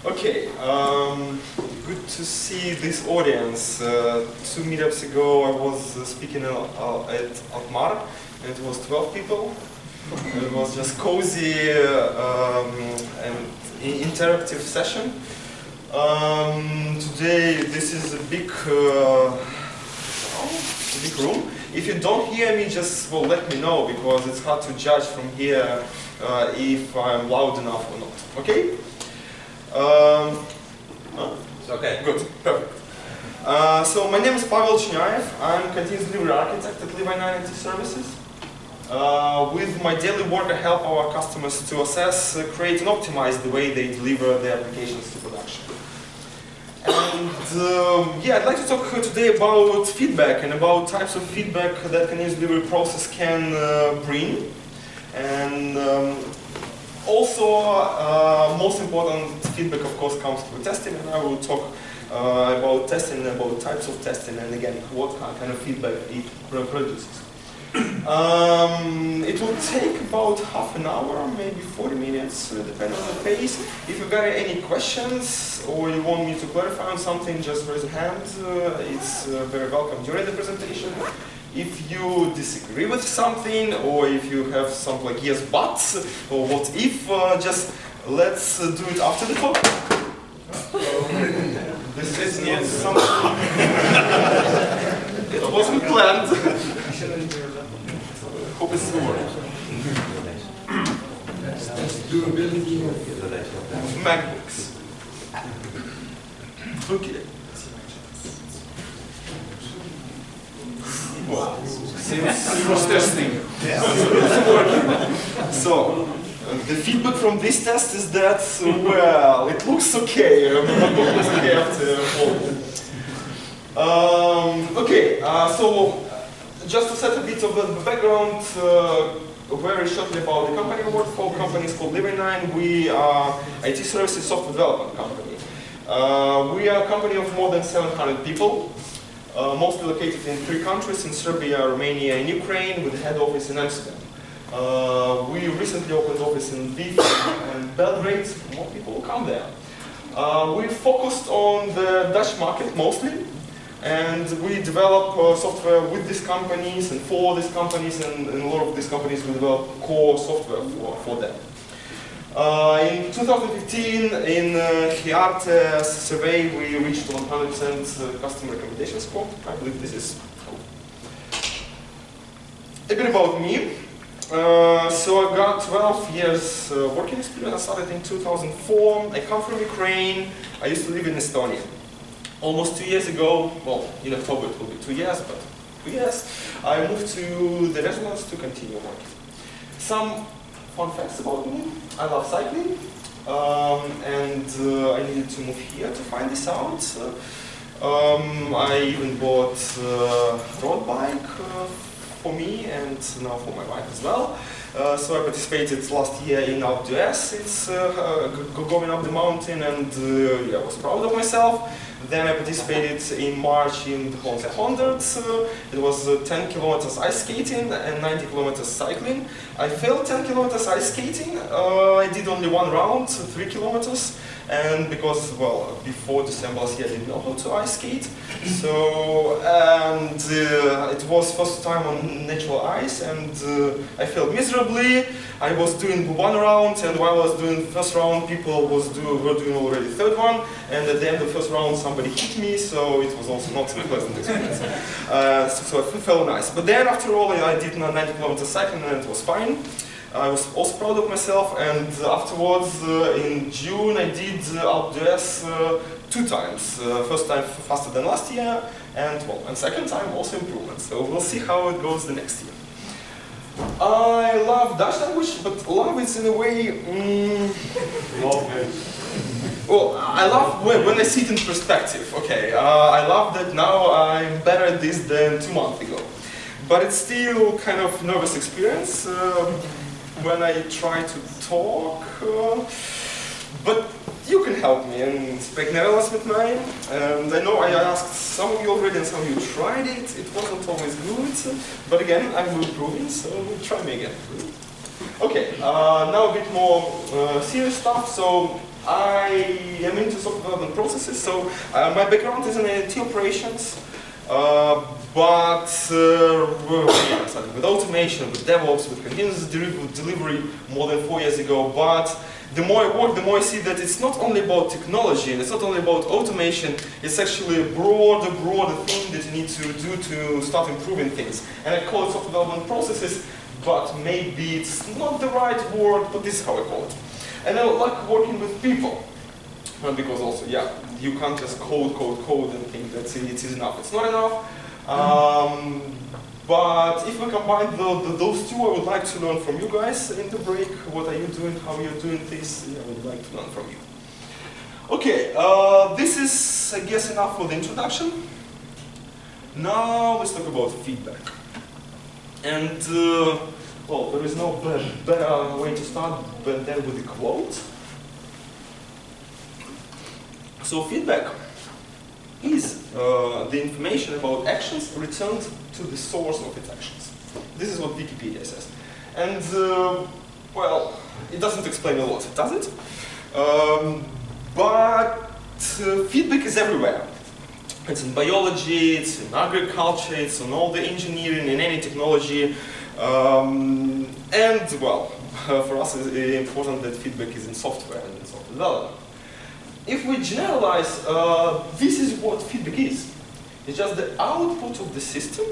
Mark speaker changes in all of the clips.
Speaker 1: Okay, good to see this audience. 2 meetups ago I was speaking at Alkmaar, and it was 12 people. It was just cozy and interactive session. Today this is a big room. If you don't hear me, just let me know, because it's hard to judge from here if I'm loud enough or not. Okay?
Speaker 2: It's okay.
Speaker 1: Good, perfect. So my name is Pavel Chnyaev. I'm continuous delivery architect at Levi9 IT Services. With my daily work, I help our customers to assess, create, and optimize the way they deliver their applications to production. And yeah, I'd like to talk today about feedback and about types of feedback that continuous delivery process can bring. And also, most important feedback, of course, comes through testing, and I will talk about testing and about types of testing, and again, what kind of feedback it produces. It will take about half an hour, maybe 40 minutes, depending on the pace. If you've got any questions or you want me to clarify on something, just raise a hand. It's very welcome during the presentation. If you disagree with something, or if you have something like yes, but, or what if, just let's do it after the talk. This is not something it wasn't planned. Hope it's the word. MacBooks. Okay. Well, seems testing. So, the feedback from this test is that, well, it looks okay. MacBook looks okay after all. Okay, so just to set a bit of the background, very shortly about the company I work for. Company is called Levi9. We are IT services software development company. We are a company of more than 700 people. Mostly located in 3 countries, in Serbia, Romania, and Ukraine, with a head office in Amsterdam. We recently opened office in Lviv and Belgrade. More people will come there. We focused on the Dutch market mostly, and we develop software with these companies and for these companies, and a lot of these companies we develop core software for them. In 2015, in Hiarte survey, we reached 100% customer recommendation score. I believe this is cool. A bit about me. So I've got 12 years working experience. I started in 2004. I come from Ukraine. I used to live in Estonia. Almost 2 years ago, well, in October it will be 2 years, but 2 years, I moved to the Netherlands to continue working. Some fun facts about me. I love cycling, and I needed to move here to find this out. I even bought a road bike for me, and now for my wife as well. So I participated last year in Alpe d'Huez. It's going up the mountain, and yeah, I was proud of myself. Then I participated in March in the Holland 100. It was 10 kilometers ice skating and 90 kilometers cycling. I failed 10 kilometers ice skating. I did only one round, 3 kilometers. And because, well, before December last year I didn't know how to ice skate. So, and it was first time on natural ice, and I failed miserably. I was doing one round, and while I was doing the first round, people were doing already the third one. And at the end of the first round, somebody hit me, so it was also not a pleasant experience. So I felt nice. But then, after all, I did 90 kilometers cycling, and it was fine. I was also proud of myself, and afterwards, in June, I did Alpe d'Huez 2 times. First time faster than last year, and well, and second time also improvement. So we'll see how it goes the next year. I love Dutch language, but love is in a way. Well, I love when I see it in perspective. Okay, I love that now I'm better at this than 2 months ago, but it's still kind of nervous experience. When I try to talk, but you can help me and spreek Nederlands met mij. And I know I asked some of you already and some of you tried it. It wasn't always good, but again, I'm improving, so try me again. Okay, now a bit more serious stuff. So I am into software development processes, so my background is in IT operations, but I started with automation, with DevOps, with continuous delivery more than 4 years ago. But the more I work, the more I see that it's not only about technology and it's not only about automation, it's actually a broader thing that you need to do to start improving things. And I call it software development processes, but maybe it's not the right word, but this is how I call it. And I like working with people, because also, yeah, you can't just code and think that it is enough. It's not enough. But if we combine those two, I would like to learn from you guys in the break. What are you doing? How you're doing this? Yeah, I would like to learn from you. Okay, this is, I guess, enough for the introduction. Now let's talk about feedback. And well, there is no better way to start than with a quote. So feedback is the information about actions returned to the source of its actions. This is what Wikipedia says. And, well, it doesn't explain a lot, does it? But feedback is everywhere. It's in biology, it's in agriculture, it's in all the engineering, in any technology. And, well, for us it's important that feedback is in software and in software development. If we generalize, this is what feedback is. It's just the output of the system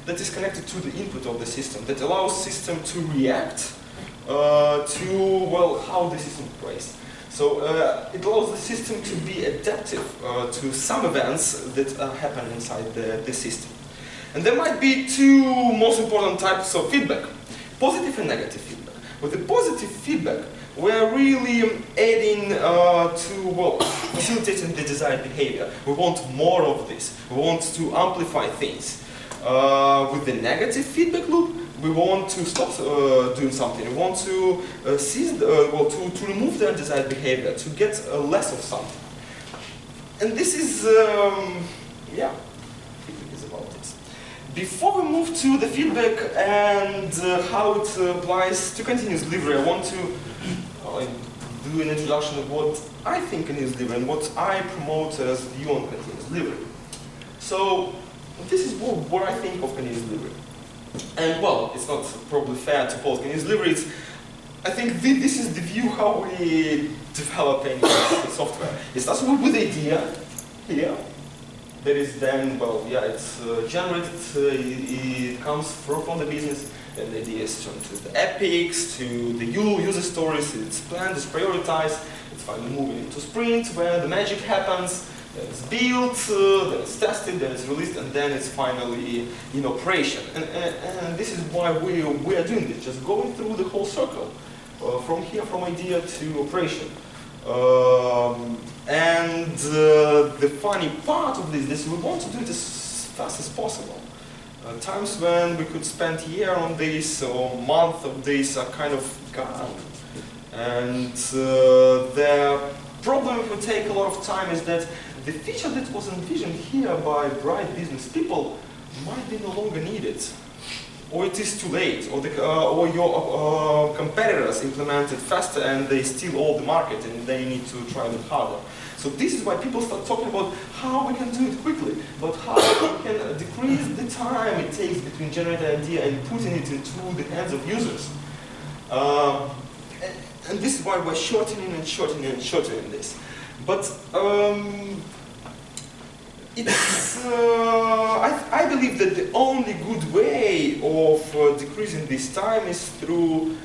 Speaker 1: that is connected to the input of the system, that allows system to react to, well, how the system operates. So it allows the system to be adaptive to some events that happen inside the system. And there might be two most important types of feedback, positive and negative feedback. With the positive feedback, we're really adding to, well, facilitating the desired behavior. We want more of this. We want to amplify things. With the negative feedback loop, we want to stop doing something. We want to well, to remove the undesired behavior, to get less of something. And this is, yeah, feedback is about this. Before we move to the feedback and how it applies to continuous delivery, I want to do an introduction of what I think continuous delivery and what I promote as view on continuous delivery. So this is what I think of continuous delivery. And well, it's not probably fair to call it continuous delivery. I think this is the view how we develop any software. It starts with the idea here. That is then, well, yeah, it's generated, it comes from the business, and the idea is turned to the epics, to the user stories, it's planned, it's prioritized, it's finally moving into sprint where the magic happens, then it's built, then it's tested, then it's released, and then it's finally in operation. And this is why we are doing this, just going through the whole circle, from here, from idea to operation. And the funny part of this is we want to do it as fast as possible. Times when we could spend a year on this or a month of this are kind of gone. And the problem if we take a lot of time is that the feature that was envisioned here by bright business people might be no longer needed. Or it is too late, or your competitors implement it faster and they steal all the market and they need to try it harder. So this is why people start talking about how we can do it quickly, but how we can decrease the time it takes between generating an idea and putting it into the hands of users. And this is why we're shortening and shortening and shortening this. But it's, I believe that the only good way of decreasing this time is through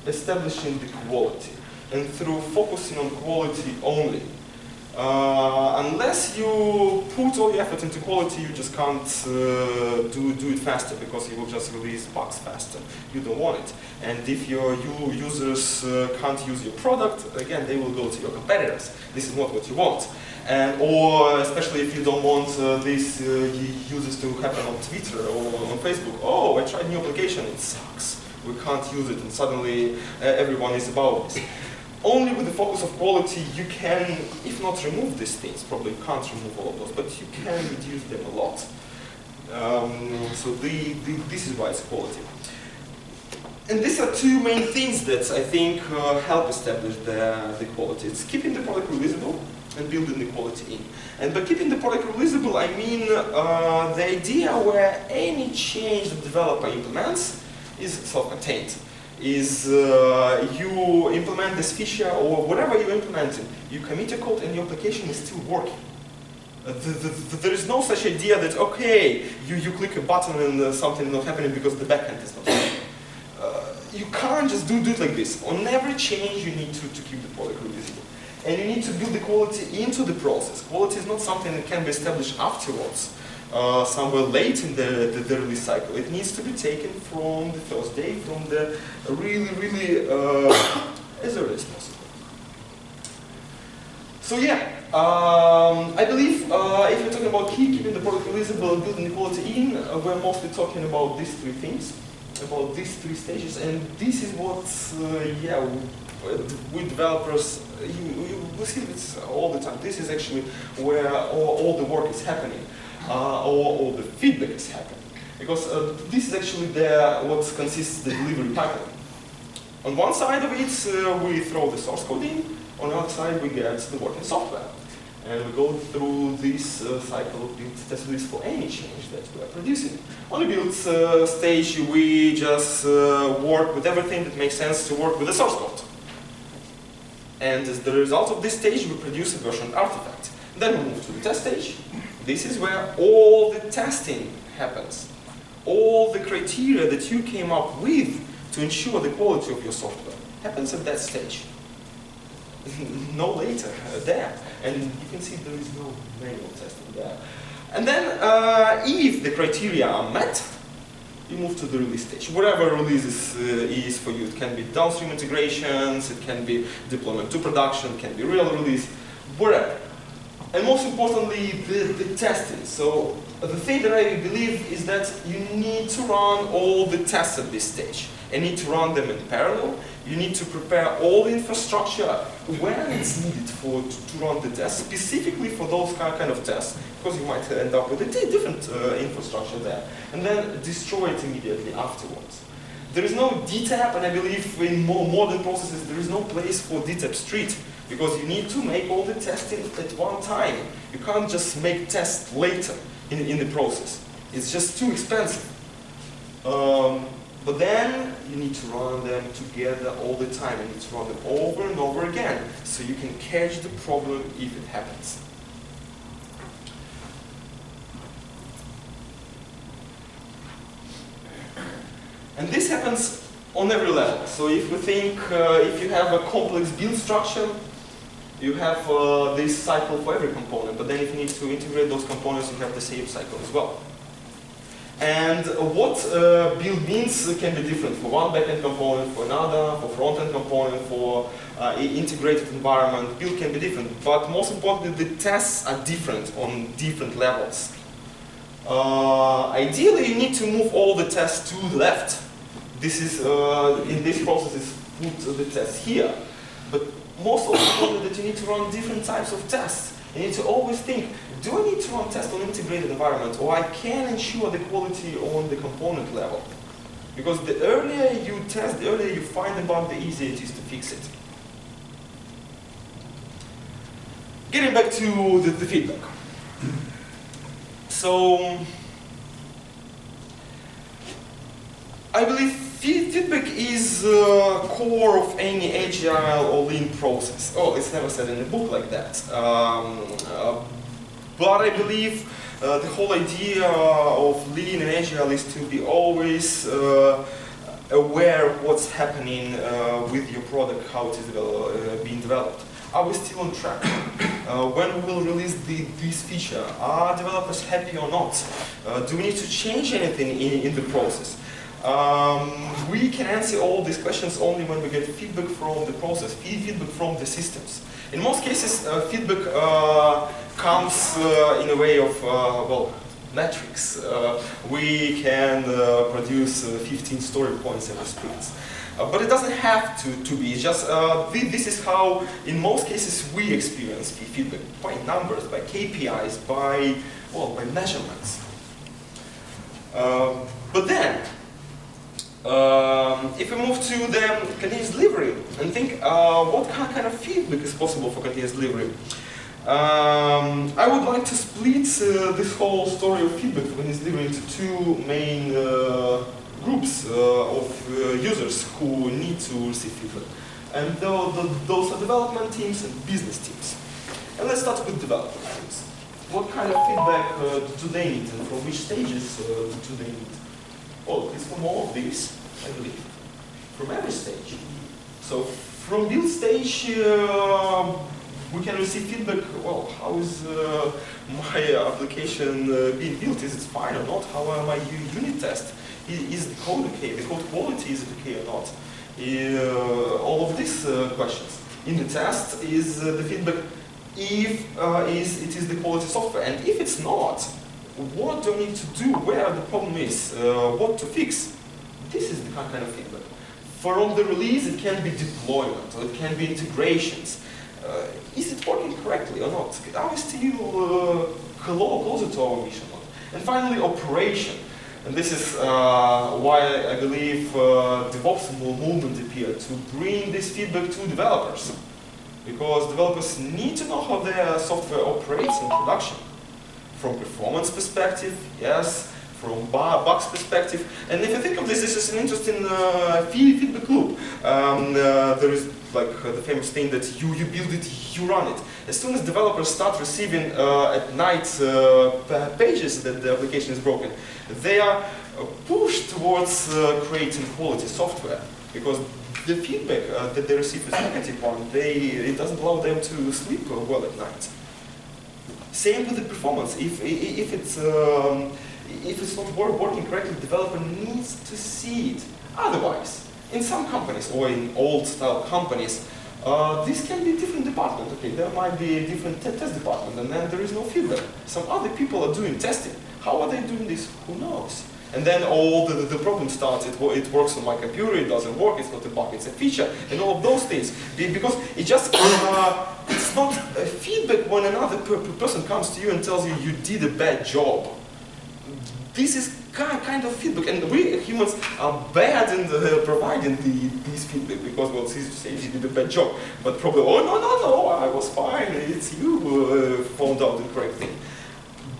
Speaker 1: establishing the quality and through focusing on quality only. Unless you put all your effort into quality, you just can't do it faster because you will just release bugs faster. You don't want it. And if your users can't use your product, again, they will go to your competitors. This is not what you want. And, or especially if you don't want these users to happen on Twitter or on Facebook. Oh, I tried a new application, it sucks. We can't use it, and suddenly everyone is about this. Only with the focus of quality you can, if not remove these things, probably you can't remove all of those, but you can reduce them a lot. So this is why it's quality. And these are two main things that I think help establish the quality. It's keeping the product releasable and building the quality in. And by keeping the product releasable, I mean the idea where any change the developer implements is self-contained. Is you implement this feature or whatever you're implementing, you commit a code and your application is still working. There is no such idea that, okay, you click a button and something is not happening because the backend is not happening. You can't just do it like this. On every change, you need to keep the product releasable. And you need to build the quality into the process. Quality is not something that can be established afterwards, somewhere late in the release cycle. It needs to be taken from the first day, from the really as early as possible. So yeah, I believe if we're talking about keeping the product releasable and building the quality in, we're mostly talking about these three things, about these three stages, and this is what, yeah, with developers, you see this all the time. This is actually where all the work is happening, all the feedback is happening. Because this is actually what consists the delivery pipeline. On one side of it, we throw the source code in. On the other side, we get the working software. And we go through this cycle of build test release for any change that we are producing. On the build stage, we just work with everything that makes sense to work with the source code. And as the result of this stage, we produce a version artifact. Then we move to the test stage. This is where all the testing happens. All the criteria that you came up with to ensure the quality of your software happens at that stage. No later there. And you can see there is no manual testing there. And then if the criteria are met, you move to the release stage. Whatever release is for you. It can be downstream integrations, it can be deployment to production, it can be real release, whatever. And most importantly, the testing. So the thing that I believe is that you need to run all the tests at this stage. You need to run them in parallel. You need to prepare all the infrastructure when it's needed to run the tests, specifically for those kind of tests, because you might end up with a different infrastructure there, and then destroy it immediately afterwards. There is no DTAP, and I believe in more modern processes there is no place for DTAP street, because you need to make all the testing at one time. You can't just make tests later in the process. It's just too expensive. But then you need to run them together all the time. You need to run them over and over again so you can catch the problem if it happens. And this happens on every level. So if we think, if you have a complex build structure, you have this cycle for every component. But then if you need to integrate those components, you have the same cycle as well. And what build means can be different for one backend component, for another, for front-end component, for integrated environment. Build can be different, but most importantly, the tests are different on different levels. Ideally, you need to move all the tests to the left. This is in this process is put the test here, but most importantly, that you need to run different types of tests. You need to always think, do I need to run tests on integrated environment, or I can ensure the quality on the component level? Because the earlier you test, the earlier you find the bug, the easier it is to fix it. Getting back to the feedback. So, I believe feedback is core of any agile or lean process. Oh, it's never said in a book like that. But I believe the whole idea of lean and agile is to be always aware of what's happening with your product, how it is being developed. Are we still on track? When we will release this feature? Are developers happy or not? Do we need to change anything in the process? We can answer all these questions only when we get feedback from the process, feedback from the systems. In most cases, feedback comes in a way of, well, metrics. We can produce 15 story points every sprint. But it doesn't have to be. It's just this is how, in most cases, we experience feedback by numbers, by KPIs, by measurements. But then, If we move to the continuous delivery and think what kind of feedback is possible for continuous delivery, I would like to split this whole story of feedback for continuous delivery into two main groups of users who need to receive feedback. And those are development teams and business teams. And let's start with development teams. What kind of feedback do they need and from which stages do they need? Well, it's from all of these, I believe. From every stage. So from build stage, we can receive feedback, well, how is my application being built? Is it fine or not? How are my unit test? Is the code okay? The code quality, is it okay or not? All of these questions. In the test is the feedback if it is the quality software. And if it's not, what do I need to do? Where the problem is? What to fix? This is the kind of feedback. From the release, it can be deployment, or it can be integrations. Is it working correctly or not? Are we still closer to our mission? And finally, operation. And this is why I believe DevOps movement appeared, to bring this feedback to developers. Because developers need to know how their software operates in production. From performance perspective, yes. From bugs perspective. And if you think of this, this is an interesting feedback loop. There is like the famous thing that you build it, you run it. As soon as developers start receiving at night pages that the application is broken, they are pushed towards creating quality software. Because the feedback that they receive is negative one, it doesn't allow them to sleep well at night. Same with the performance. If it's not working correctly, the developer needs to see it. Otherwise, in some companies or in old-style companies, this can be a different department. Okay, there might be a different test department, and then there is no feedback. Some other people are doing testing. How are they doing this? Who knows? And then all the problem starts. It works on my computer. It doesn't work. It's not a bug. It's a feature, and all of those things. Because it just it's not a feedback when another person comes to you and tells you did a bad job. This is kind of feedback, and we humans are bad in providing these feedback because, well, it's easy to say you did a bad job, but probably, oh no, I was fine. It's you who found out the correct thing.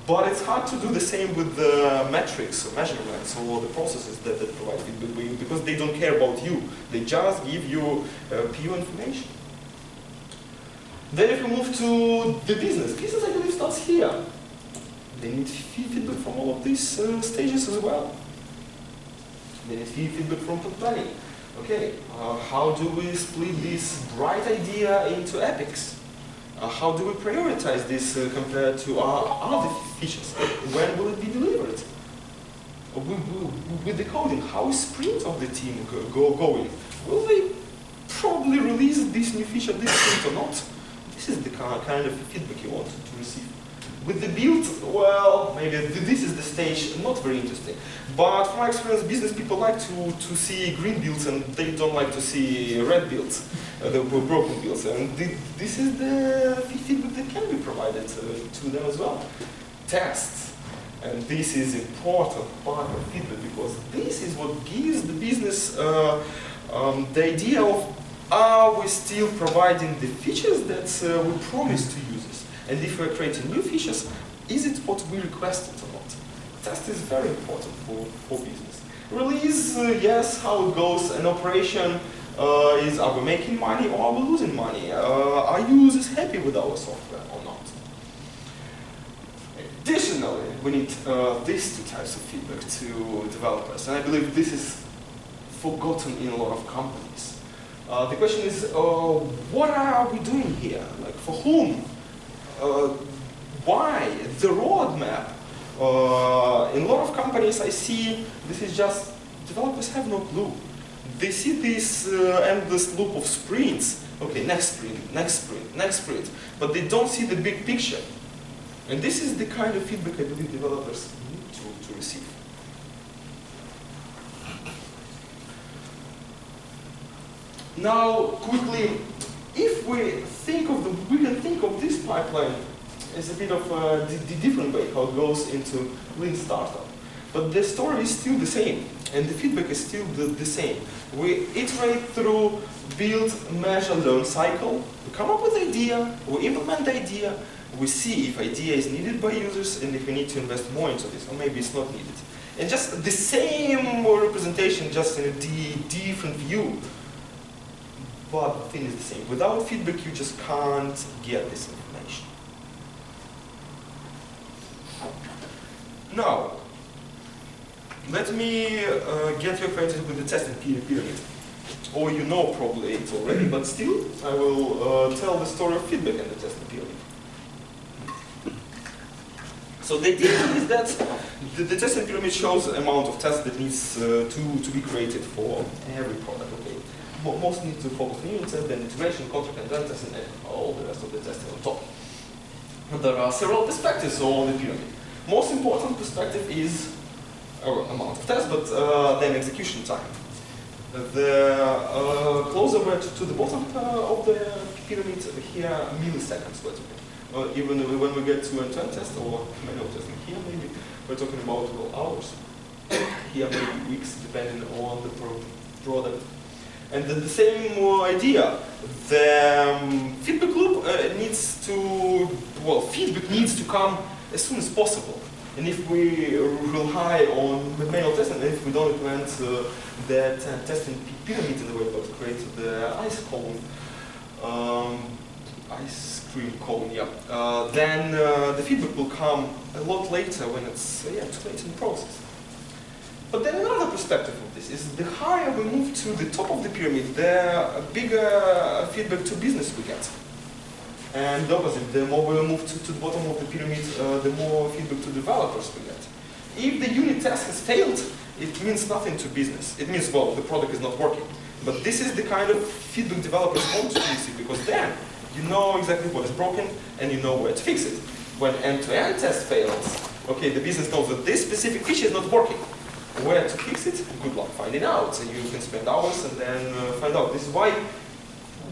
Speaker 1: But it's hard to do the same with the metrics, or measurements, or the processes that provide feedback because they don't care about you. They just give you pure information. Then if we move to the business I believe starts here. They need feedback from all of these stages as well. They need feedback from planning. Okay, how do we split this bright idea into epics? How do we prioritize this compared to our other features? When will it be delivered? With the coding, how is sprint of the team going? Will they probably release this new feature this sprint or not? This is the kind of feedback you want to receive. With the build, well, maybe this is the stage, not very interesting. But from my experience, business people like to see green builds and they don't like to see red builds, the broken builds. And this is the feedback that can be provided to them as well. Tests. And this is important part of feedback because this is what gives the business the idea of are we still providing the features that we promised to users? And if we're creating new features, is it what we requested or not? Test is very important for business. Release, yes, how it goes. An operation is, are we making money or are we losing money? Are users happy with our software or not? Additionally, we need these two types of feedback to developers. And I believe this is forgotten in a lot of companies. The question is, what are we doing here? Like, for whom? Why? The roadmap. In a lot of companies I see this is just, developers have no clue. They see this endless loop of sprints. Okay, next sprint, next sprint, next sprint. But they don't see the big picture. And this is the kind of feedback I believe developers need to receive. Now, quickly, if we can think of this pipeline as a bit of a different way how it goes into lean startup. But the story is still the same, and the feedback is still the same. We iterate through build, measure, learn cycle. We come up with the idea, we implement the idea, we see if idea is needed by users and if we need to invest more into this, or maybe it's not needed. And just the same representation, just in a different view. But the thing is the same. Without feedback, you just can't get this information. Now, let me get you acquainted with the testing pyramid. Or you know probably it already, but still, I will tell the story of feedback in the testing pyramid. So the idea is that the testing pyramid shows the amount of tests that needs to be created for every product. Okay, most need to focus on unit test, then integration, contract, and then testing, and all the rest of the testing on top. And there are several perspectives on the pyramid. Most important perspective is amount of tests, but then execution time. The closer we're to the bottom of the pyramid, here milliseconds. Even when we get to end-to-end test or manual testing, here maybe we're talking about hours. Here maybe weeks, depending on the product. And the same idea. The feedback loop needs to, well, feedback needs to come as soon as possible. And if we rely on manual testing, and if we don't implement that testing pyramid in the way that creates the ice cone, ice cream cone, yeah, then the feedback will come a lot later when it's too late in the process. But then another perspective of this is the higher we move to the top of the pyramid, the bigger feedback to business we get. And the opposite, the more we move to the bottom of the pyramid, the more feedback to developers we get. If the unit test has failed, it means nothing to business. It means, well, the product is not working. But this is the kind of feedback developers want to receive, because then you know exactly what is broken and you know where to fix it. When end-to-end test fails, okay, the business knows that this specific feature is not working. Where to fix it? Good luck finding out. So you can spend hours and then find out. This is why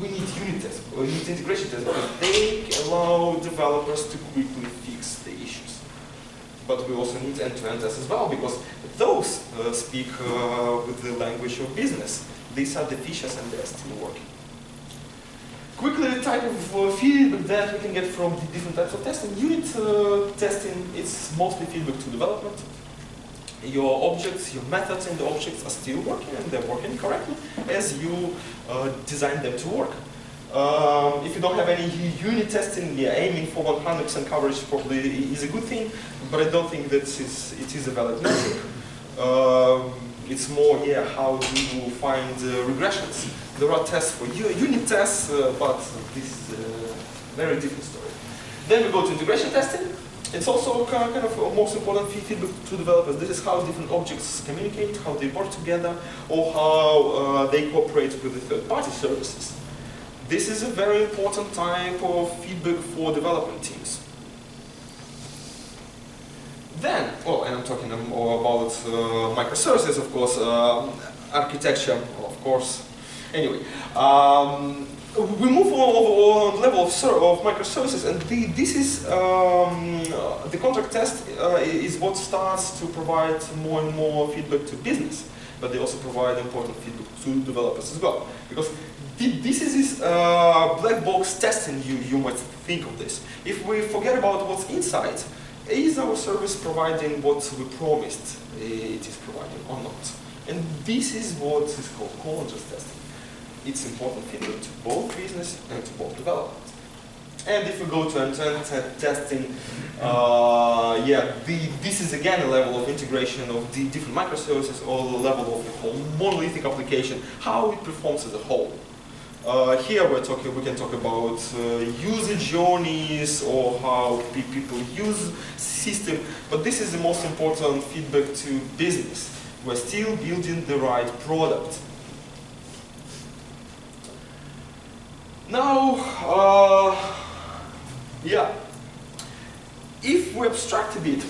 Speaker 1: we need unit tests, or unit integration tests, because they allow developers to quickly fix the issues. But we also need end-to-end tests as well, because those speak with the language of business. These are the features and they're still working. Quickly, the type of feedback that we can get from the different types of testing. Unit testing, it's mostly feedback to development. Your objects, your methods in the objects are still working, and they're working correctly as you design them to work. If you don't have any unit testing, aiming for 100% coverage probably is a good thing, but I don't think that it is a valid metric. It's more, how do you find regressions? There are tests for unit tests, but this is a very different story. Then we go to integration testing. It's also kind of most important feedback to developers. This is how different objects communicate, how they work together, or how they cooperate with the third-party services. This is a very important type of feedback for development teams. Then, and I'm talking more about microservices, of course, architecture, of course. Anyway, we move on the level of microservices, and this is the contract test is what starts to provide more and more feedback to business, but they also provide important feedback to developers as well, because this is this black box testing. You might think of this. If we forget about what's inside, is our service providing what we promised it is providing or not? And this is what is called conscious testing. It's important feedback to both business and to both development. And if we go to end-to-end testing, this is again a level of integration of the different microservices, or the level of the whole monolithic application, how it performs as a whole. Here we can talk about user journeys or how people use system, but this is the most important feedback to business. We're still building the right product. Now, if we abstract a bit,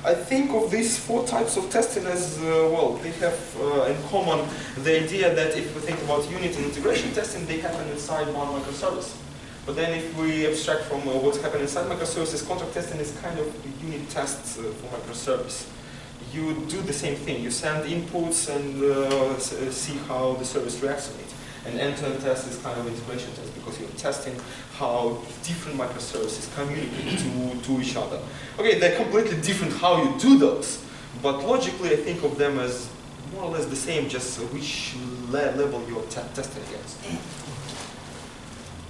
Speaker 1: I think of these 4 types of testing as, they have in common the idea that if we think about unit and integration testing, they happen inside one microservice. But then if we abstract from what's happening inside microservices, contract testing is kind of unit tests for microservice. You do the same thing. You send inputs and see how the service reacts to it. And end-to-end test is kind of integration test because you're testing how different microservices communicate to each other. Okay, they're completely different how you do those, but logically I think of them as more or less the same, just which level you're testing against.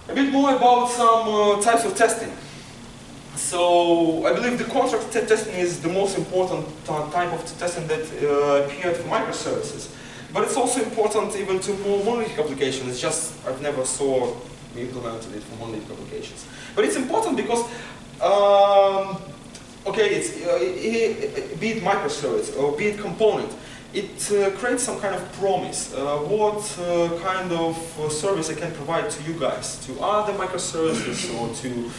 Speaker 1: A bit more about some types of testing. So I believe the contract testing is the most important type of testing that appeared for microservices. But it's also important even to more monolithic applications. It's just I've never saw we implemented it for monolithic applications. But it's important because okay, it's be it microservice or be it component, it creates some kind of promise. What kind of service I can provide to you guys, to other microservices or to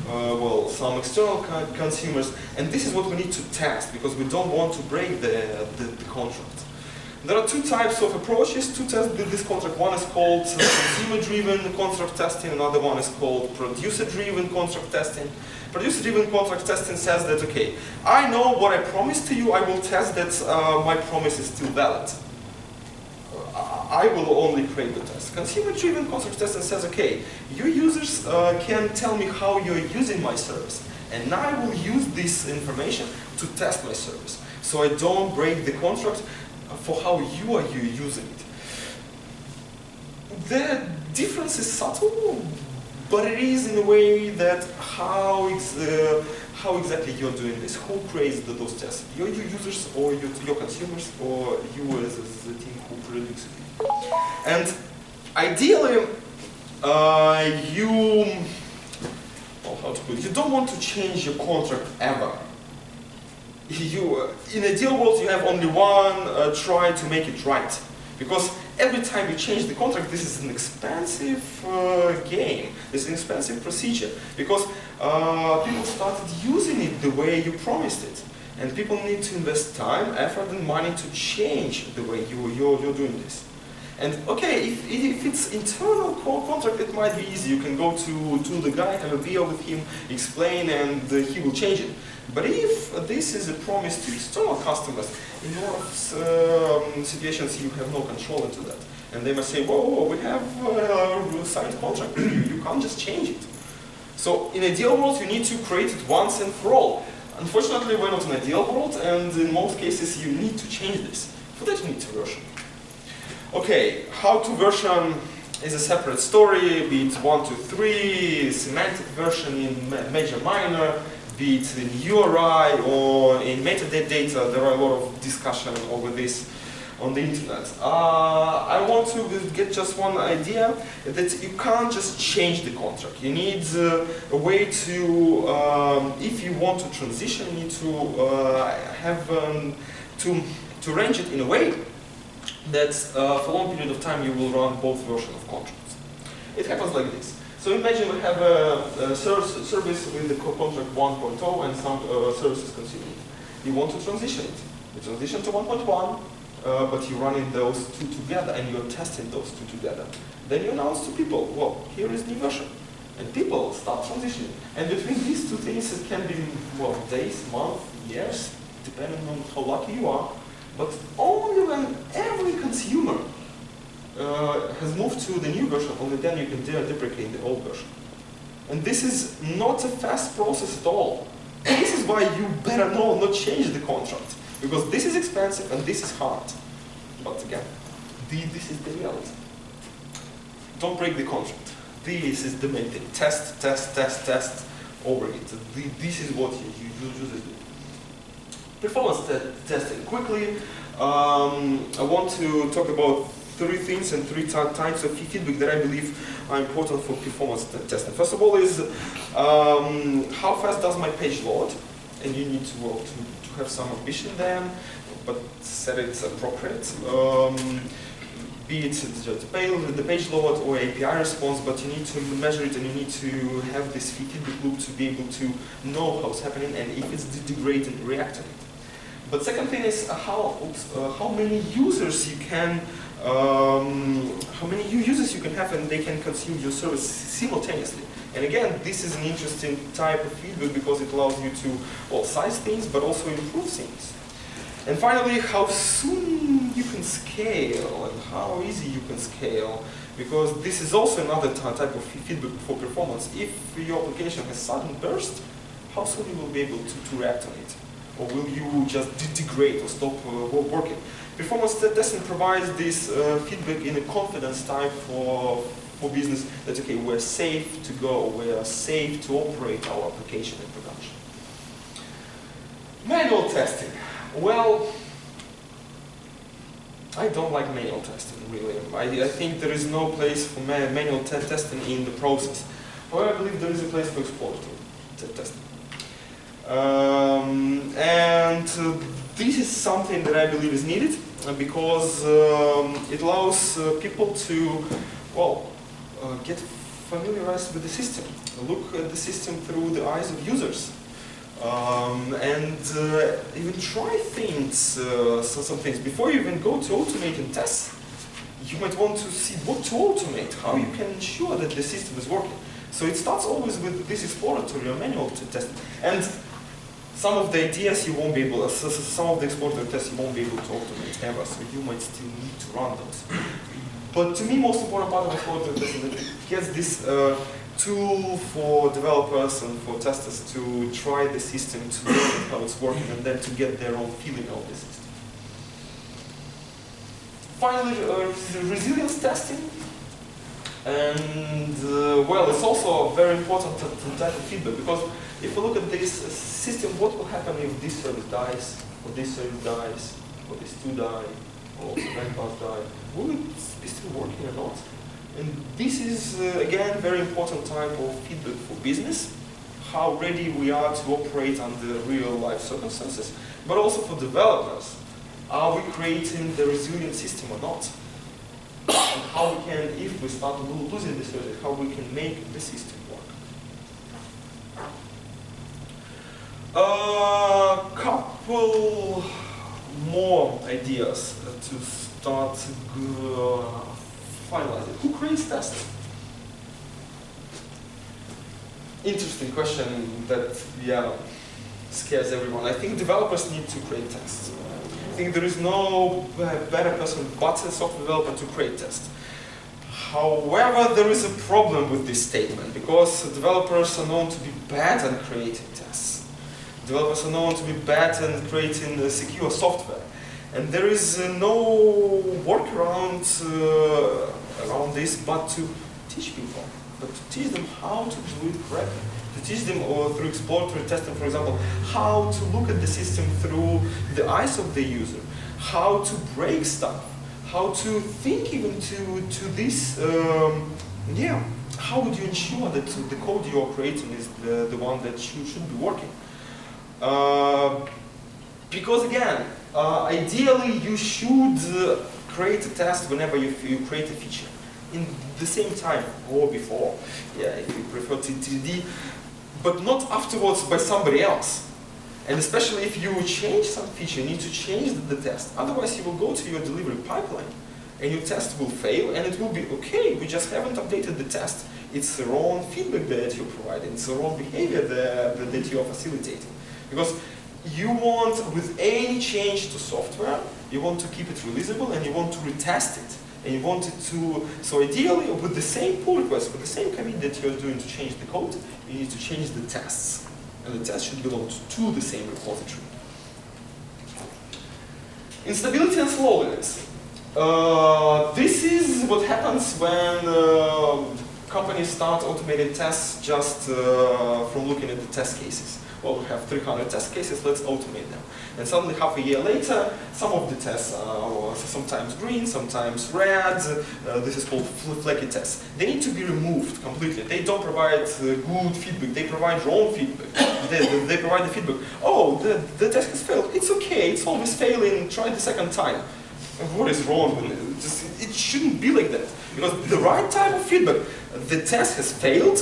Speaker 1: well, some external consumers. And this is what we need to test because we don't want to break the contract. There are two types of approaches to test this contract. One is called consumer-driven contract testing, another one is called producer-driven contract testing. Producer-driven contract testing says that, okay, I know what I promised to you, I will test that my promise is still valid. I will only create the test. Consumer-driven contract testing says, okay, your users can tell me how you're using my service, and I will use this information to test my service. So I don't break the contract for how you are using it. The difference is subtle, but it is in a way that how exactly you're doing this. Who creates those tests? Your users or your consumers or you as the team who produces it? And ideally, you don't want to change your contract ever. In a ideal world, you have only one try to make it right. Because every time you change the contract, this is an expensive game. It's an expensive procedure. Because people started using it the way you promised it. And people need to invest time, effort, and money to change the way you're doing this. And okay, if it's internal contract, it might be easy. You can go to the guy, have a beer with him, explain, and he will change it. But if this is a promise to external customers, in a lot of situations you have no control into that. And they must say, whoa, we have a signed contract with you, you can't just change it. So in ideal world, you need to create it once and for all. Unfortunately, we're not in an ideal world, and in most cases you need to change this. For that you need to version. Okay, how to version is a separate story, be it 1 to 3, semantic version in major minor, be it in URI or in metadata. There are a lot of discussion over this on the internet. I want to get just one idea that you can't just change the contract. You need a way to, if you want to transition, you need to have to arrange it in a way that for a long period of time you will run both versions of contracts. It happens like this. So imagine we have a service with the contract 1.0 and some services consuming it. You want to transition it. You transition to 1.1, but you're running those two together and you're testing those two together. Then you announce to people, well, here is the new version. And people start transitioning. And between these two things, it can be, well, days, months, years, depending on how lucky you are. But only when every consumer has moved to the new version, only then you can deprecate the old version. And this is not a fast process at all. This is why you better not change the contract, because this is expensive and this is hard. But again, this is the reality. Don't break the contract. This is the main thing. Test, test, test, test over it. This is what you users do. Performance testing. Quickly, I want to talk about 3 things and 3 types of feedback that I believe are important for performance testing. First of all is how fast does my page load? And you need to have some ambition there, but set it appropriate. Be it the page load or API response, but you need to measure it and you need to have this feedback loop to be able to know how's happening and if it's degrading, reacting. But second thing is how many users you can have and they can consume your service simultaneously. And again, this is an interesting type of feedback because it allows you to, well, size things, but also improve things. And finally, how soon you can scale and how easy you can scale, because this is also another type of feedback for performance. If your application has sudden burst, how soon you will be able to react on it? Or will you just degrade or stop working? Performance testing provides this feedback in a confidence type for business that, okay, we're safe to go, we're safe to operate our application in production. Manual testing. Well, I don't like manual testing, really. I think there is no place for manual testing in the process. However, I believe there is a place for exploratory testing. This is something that I believe is needed because it allows people to, well, get familiarized with the system, look at the system through the eyes of users. Even try things, some things. Before you even go to automate and test, you might want to see what to automate, how you can ensure that the system is working. So it starts always with this exploratory or manual testing. And some of the ideas you won't be able, some of the exploratory tests you won't be able to automate ever, so you might still need to run those. But to me, most important part of exploratory testing is that it gets this tool for developers and for testers to try the system, to look at how it's working, and then to get their own feeling of the system. Finally, resilience testing. And well, it's also a very important type of feedback, because if you look at this system, what will happen if this service dies, or this service dies, or these two die, or the bank pass die? Will it be still working or not? And this is, again, very important type of feedback for business, how ready we are to operate under real-life circumstances, but also for developers. Are we creating the resilient system or not? And how we can, if we start losing the service, how we can make the system work. A couple more ideas to start finalizing. Who creates tests? Interesting question that, yeah, scares everyone. I think developers need to create tests. I think there is no better person but a software developer to create tests. However, there is a problem with this statement, because developers are known to be bad at creating tests. Developers are known to be bad at creating secure software. And there is no workaround around this but to teach people, but to teach them how to do it correctly. To teach them through exploratory testing, for example, how to look at the system through the eyes of the user, how to break stuff, how to think even to this, yeah, how would you ensure that the code you are creating is the one that should be working? Because again, ideally you should create a test whenever you create a feature. In the same time or before, yeah, if you prefer TDD, but not afterwards by somebody else. And especially if you change some feature, you need to change the test. Otherwise you will go to your delivery pipeline and your test will fail, and it will be okay, we just haven't updated the test. It's the wrong feedback that you're providing, it's the wrong behavior that you are facilitating. Because you want, with any change to software, you want to keep it releasable and you want to retest it. And you want it to, so ideally with the same pull request, with the same commit that you're doing to change the code, you need to change the tests. And the test should belong to the same repository. Instability and slowness. This is what happens when companies start automating tests just from looking at the test cases. Well, we have 300 test cases, let's automate them. And suddenly, half a year later, some of the tests are sometimes green, sometimes red. This is called flaky tests. They need to be removed completely. They don't provide good feedback. They provide wrong feedback. They provide the feedback. Oh, the test has failed. It's okay. It's always failing. Try the second time. What is wrong? It shouldn't be like that. Because the right type of feedback, the test has failed.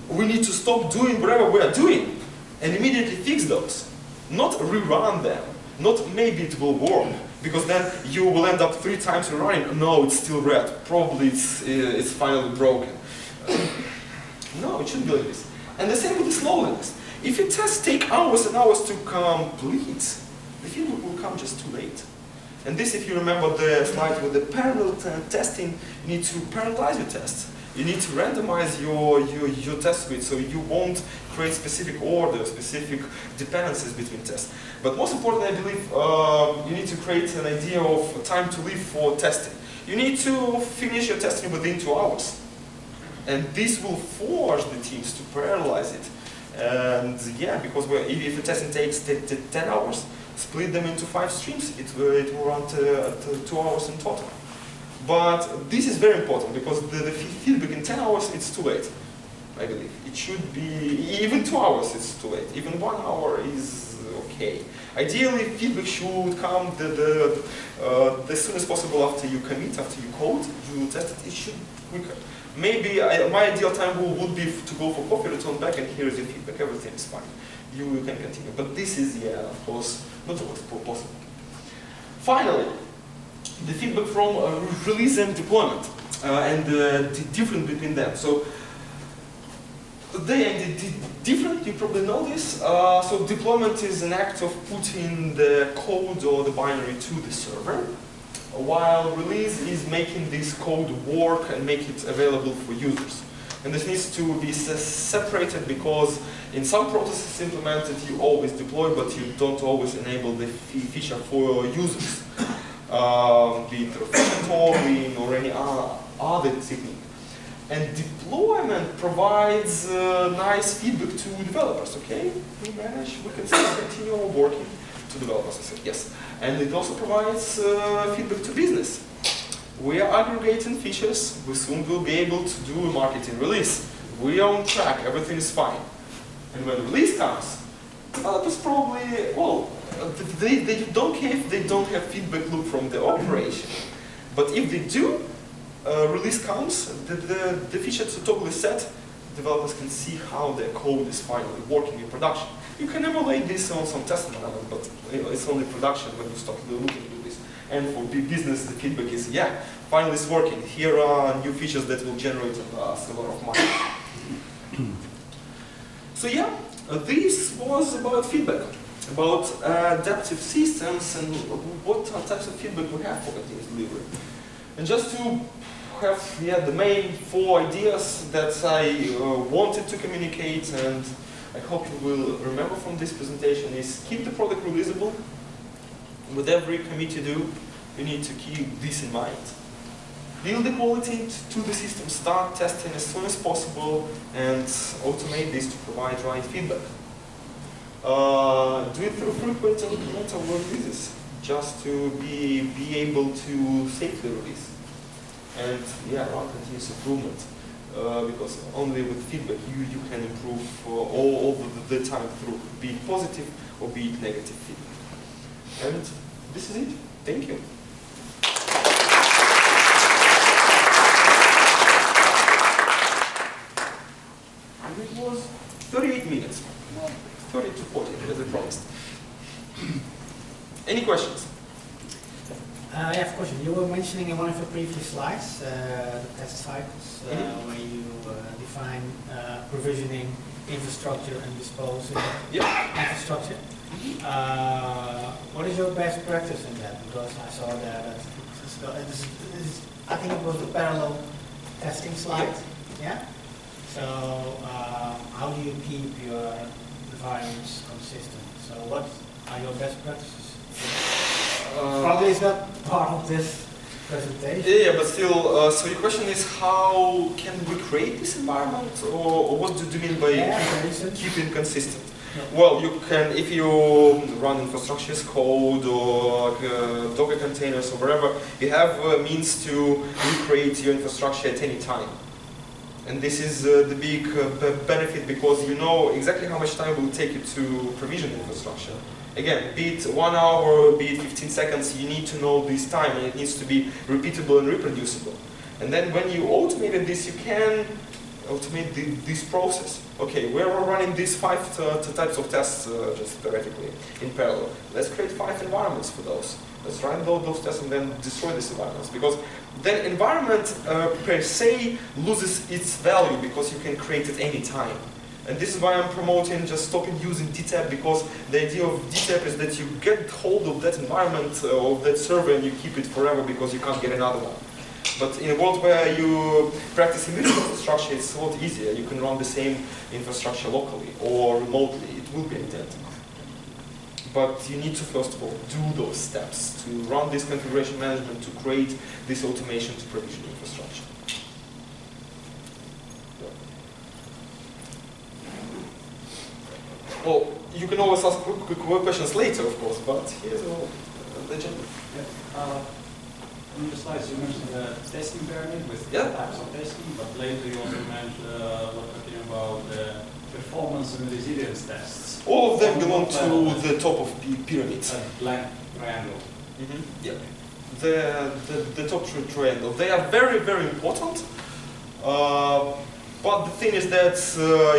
Speaker 1: We need to stop doing whatever we are doing and immediately fix those. Not rerun them. Not maybe it will work, because then you will end up 3 times rerunning. No, it's still red. Probably it's finally broken. No, it shouldn't be like this. And the same with the slowness. If your tests take hours and hours to complete, the feedback will come just too late. And this, if you remember the slide with the parallel testing, you need to parallelize your tests. You need to randomize your test suite so you won't create specific orders, specific dependencies between tests. But most importantly, I believe you need to create an idea of time to live for testing. You need to finish your testing within 2 hours. And this will force the teams to parallelize it. And yeah, because if the testing takes 10 hours, split them into 5 streams, it will run to 2 hours in total. But this is very important because the feedback in 10 hours, it's too late, I believe. It should be, even 2 hours, it's too late. Even 1 hour is okay. Ideally, feedback should come as soon as possible after you commit, after you code, you test it, it should be quicker. Maybe my ideal time would be to go for coffee, return back, and here is your feedback, everything is fine. You can continue. But this is, yeah, of course, not always possible. Finally, the feedback from release and deployment and the difference between them. So the different, you probably know this. So deployment is an act of putting the code or the binary to the server, while release is making this code work and make it available for users. And this needs to be separated because in some processes implemented you always deploy, but you don't always enable the feature for users. Be it through function tolling or any other technique. And deployment provides nice feedback to developers, okay? We manage, we can still continue working to developers, I said, yes. And it also provides feedback to business. We are aggregating features, we soon will be able to do a marketing release. We are on track, everything is fine. And when release comes, developers probably, well, they don't care if they don't have feedback loop from the operation. But if they do, release comes, the feature is totally set, developers can see how their code is finally working in production. You can emulate this on some test environment, but it's only production when you start looking at this. And for big business, the feedback is, yeah, finally it's working. Here are new features that will generate us a lot of money. So yeah, this was about feedback, about adaptive systems and what types of feedback we have for continuous delivery. And just to have the main 4 ideas that I wanted to communicate, and I hope you will remember from this presentation, is keep the product releasable. With every commit you do, you need to keep this in mind. Build the quality to the system, start testing as soon as possible, and automate this to provide right feedback. Do it through frequent and incremental releases, just to be able to safely release. And yeah, run continuous improvement, because only with feedback you can improve all the time through, be it positive or be it negative feedback. And this is it. Thank you. And it was 38 minutes. 30 to 40, as I promised. Any questions?
Speaker 2: I have a question. You were mentioning in one of your previous slides the test cycles, where you define provisioning, infrastructure, and disposing infrastructure. What is your best practice in that? Because I saw that I think it was the parallel testing slide. Yeah. So how do you keep your environments consistent? So what are your best practices? Probably it's not part of this presentation.
Speaker 1: Yeah, but still, so your question is how can we create this environment, or what do you mean by keeping consistent? Yeah. Well, you can, if you run infrastructure as code or Docker containers or whatever, you have a means to recreate your infrastructure at any time. And this is the big benefit, because you know exactly how much time it will take you to provision infrastructure. Again, be it 1 hour, be it 15 seconds, you need to know this time, and it needs to be repeatable and reproducible. And then when you automated this, you can automate this process. Okay, we're running these 5 types of tests just theoretically in parallel. Let's create 5 environments for those. Let's run those tests and then destroy these environments, because then environment per se loses its value because you can create it any time. And this is why I'm promoting just stopping using DTAP, because the idea of DTAP is that you get hold of that environment of that server and you keep it forever because you can't get another one. But in a world where you practice immutable infrastructure, it's a lot easier. You can run the same infrastructure locally or remotely. It will be identical. But you need to first of all do those steps to run this configuration management, to create this automation to provision infrastructure. Well, you can always ask quick questions later, of course, but here's the agenda.
Speaker 3: Yeah. On the slides you mentioned the testing pyramid with types of testing, but later you also mentioned talking about the performance and resilience tests.
Speaker 1: All of them belong to the top of the pyramid.
Speaker 3: A blank triangle.
Speaker 1: Yeah. The top triangle. They are very, very important. But the thing is that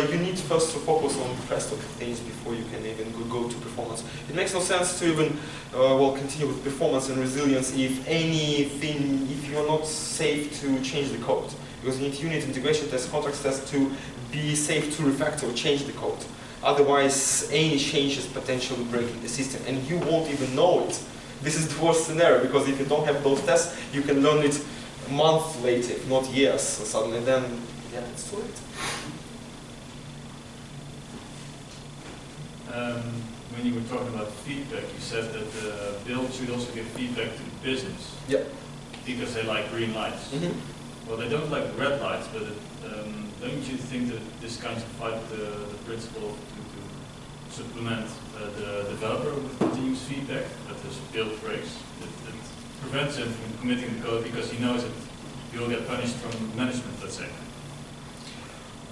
Speaker 1: you need first to focus on the rest of the things before you can even go to performance. It makes no sense to even continue with performance and resilience if you're not safe to change the code. Because you need unit integration tests, contract tests to be safe to refactor or change the code. Otherwise, any change is potentially breaking the system, and you won't even know it. This is the worst scenario, because if you don't have those tests, you can learn it a month later, if not years. So suddenly then, yeah, it's too late.
Speaker 4: When you were talking about feedback, you said that the build should also give feedback to the business.
Speaker 1: Yeah.
Speaker 4: Because they like green lights. Well, they don't like red lights, but don't you think that this kind of fight the principle to supplement the developer with continuous feedback, that his build breaks, that prevents him from committing the code because he knows that you'll get punished from management, let's say?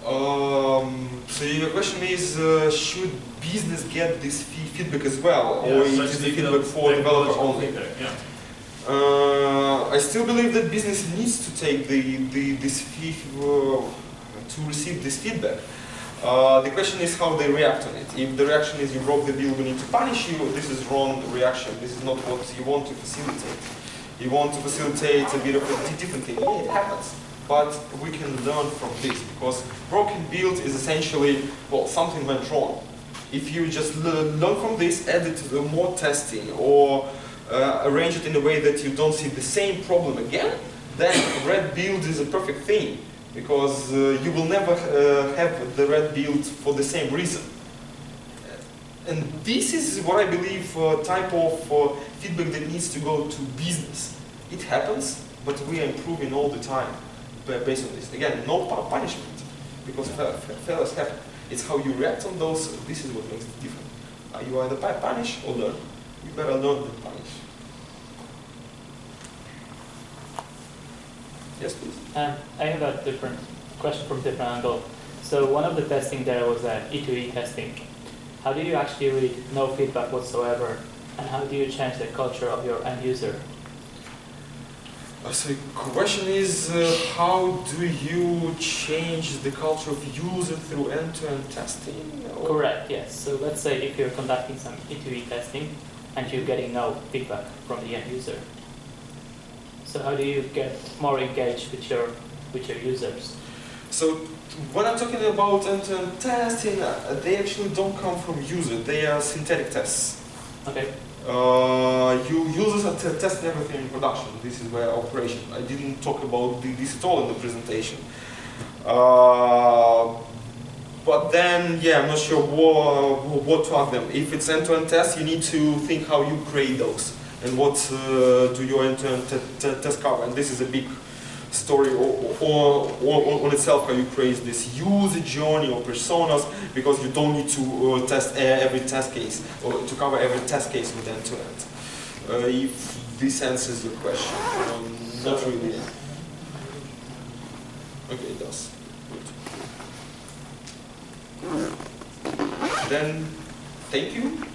Speaker 1: So your question is, should business get this feedback as well, or it is the feedback for developer only?
Speaker 4: Feedback, yeah.
Speaker 1: I still believe that business needs to take to receive this feedback. The question is how they react on it. If the reaction is you broke the build, we need to punish you, this is wrong reaction. This is not what you want to facilitate. You want to facilitate a bit of a different thing. Yeah, it happens. But we can learn from this, because broken build is essentially, well, something went wrong. If you just learn from this, add it to more testing, or arrange it in a way that you don't see the same problem again, then red build is a perfect thing, because you will never have the red build for the same reason. And this is what I believe type of feedback that needs to go to business. It happens, but we are improving all the time based on this. Again, no punishment, because failures happen. It's how you react on those. This is what makes it different. You either punish or learn. You better learn than punish. Yes, please.
Speaker 5: I have a different question from different angle. So one of the testing there was E2E testing. How do you actually read no feedback whatsoever, and how do you change the culture of your end user?
Speaker 1: So the question is, how do you change the culture of user through end-to-end testing? Or?
Speaker 5: Correct, yes. So let's say if you're conducting some E2E testing and you're getting no feedback from the end user. So how do you get more engaged with your users?
Speaker 1: So when I'm talking about end-to-end testing, they actually don't come from user. They are synthetic tests.
Speaker 5: Okay.
Speaker 1: Users are testing everything in production. This is where operation. I didn't talk about this at all in the presentation. But then, yeah, I'm not sure what to ask them. If it's end-to-end tests, you need to think how you create those and what do your end-to-end test cover. And this is a big story on itself, how you create this user journey or personas, because you don't need to test every test case or to cover every test case with end-to-end. If this answers your question, not really. Okay, it does. Good. Then, thank you.